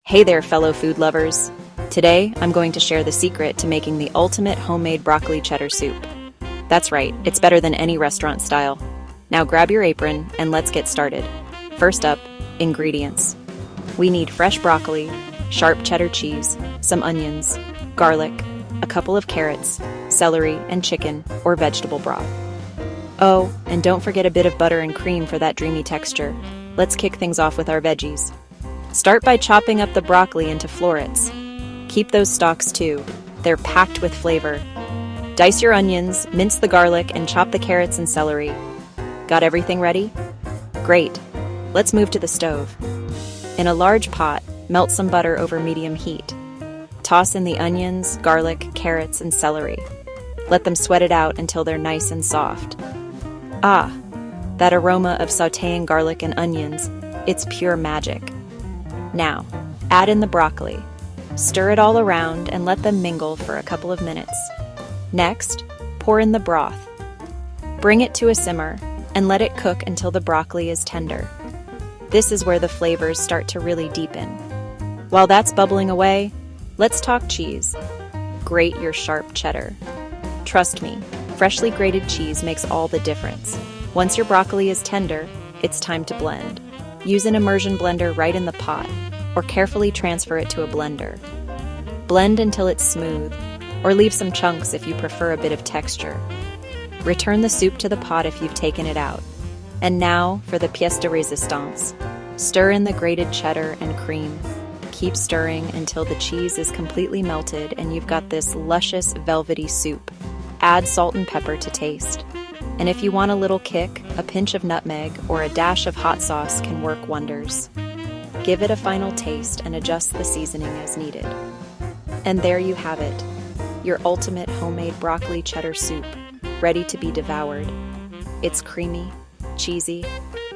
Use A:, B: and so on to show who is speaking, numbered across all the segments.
A: Hey there, fellow food lovers. Today, I'm going to share the secret to making the ultimate homemade broccoli cheddar soup. That's right, it's better than any restaurant style. Now grab your apron and let's get started. First up, ingredients. We need fresh broccoli, sharp cheddar cheese, some onions, garlic, a couple of carrots, celery, and chicken or vegetable broth. Oh, and don't forget a bit of butter and cream for that dreamy texture. Let's kick things off with our veggies. Start by chopping up the broccoli into florets. Keep those stalks too. They're packed with flavor. Dice your onions, mince the garlic, and chop the carrots and celery. Got everything ready? Great. Let's move to the stove. In a large pot, melt some butter over medium heat. Toss in the onions, garlic, carrots, and celery. Let them sweat it out until they're nice and soft. Ah, that aroma of sautéing garlic and onions, it's pure magic. Now, add in the broccoli. Stir it all around and let them mingle for a couple of minutes. Next, pour in the broth. Bring it to a simmer and let it cook until the broccoli is tender. This is where the flavors start to really deepen. While that's bubbling away, let's talk cheese. Grate your sharp cheddar. Trust me, freshly grated cheese makes all the difference. Once your broccoli is tender, it's time to blend. Use an immersion blender right in the pot, or carefully transfer it to a blender. Blend until it's smooth, or leave some chunks if you prefer a bit of texture. Return the soup to the pot if you've taken it out. And now for the pièce de résistance. Stir in the grated cheddar and cream. Keep stirring until the cheese is completely melted and you've got this luscious, velvety soup. Add salt and pepper to taste. And if you want a little kick, a pinch of nutmeg or a dash of hot sauce can work wonders. Give it a final taste and adjust the seasoning as needed. And there you have it, your ultimate homemade broccoli cheddar soup, ready to be devoured. It's creamy, cheesy,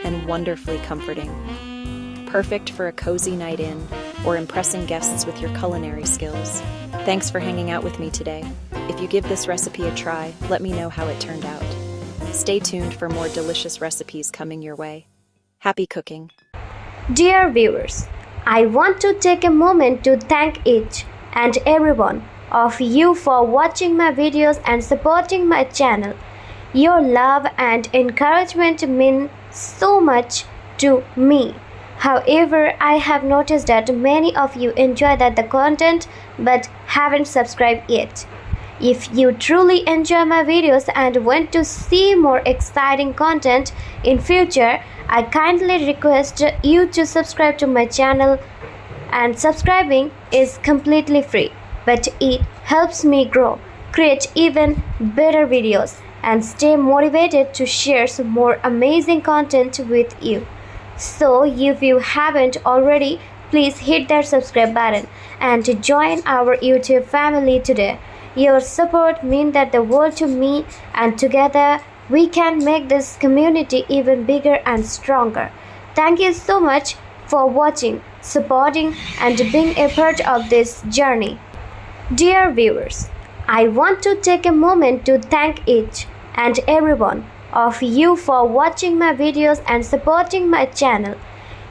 A: and wonderfully comforting. Perfect for a cozy night in or impressing guests with your culinary skills. Thanks for hanging out with me today. If you give this recipe a try, let me know how it turned out. Stay tuned for more delicious recipes coming your way. Happy cooking!
B: Dear viewers, I want to take a moment to thank each and every one of you for watching my videos and supporting my channel. Your love and encouragement mean so much to me. However, I have noticed that many of you enjoy the content but haven't subscribed yet. If you truly enjoy my videos and want to see more exciting content in future, I kindly request you to subscribe to my channel, and subscribing is completely free, but it helps me grow, create even better videos, and stay motivated to share some more amazing content with you. So if you haven't already, please hit that subscribe button and join our YouTube family today. Your support means the world to me, and together we can make this community even bigger and stronger. Thank you so much for watching, supporting, and being a part of this journey. Dear viewers, I want to take a moment to thank each and every one of you for watching my videos and supporting my channel.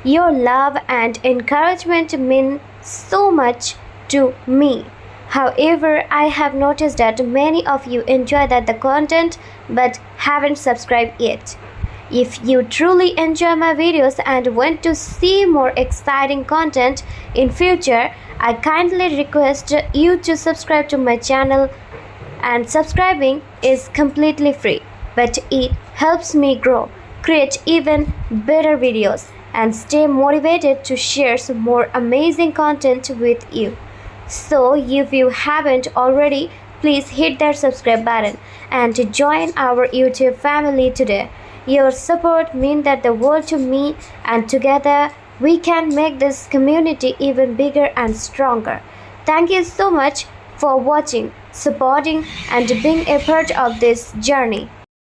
B: Your love and encouragement mean so much to me. However, I have noticed that many of you enjoy that the content but haven't subscribed yet. If you truly enjoy my videos and want to see more exciting content in future, I kindly request you to subscribe to my channel, and subscribing is completely free, but it helps me grow, create even better videos, and stay motivated to share some more amazing content with you. So if you haven't already, please hit that subscribe button and join our YouTube family today. Your support means that the world to me, and together we can make this community even bigger and stronger. Thank you so much for watching, supporting, and being a part of this journey. Dear viewers, I want to take a moment to thank each and every one of you for watching my videos and supporting my channel. Your love and encouragement mean so much to me. However, I have noticed that many of you enjoy the content but haven't subscribed yet. If you truly enjoy my videos and want to see more exciting content in future, I kindly request you to subscribe to my channel, and subscribing is completely free, but it helps me grow, create even better videos, and stay motivated to share some more amazing content with you. So if you haven't already, please hit that subscribe button and join our YouTube family today. Your support means that the world to me, and together we can make this community even bigger and stronger. Thank you so much for watching, supporting, and being a part of this journey.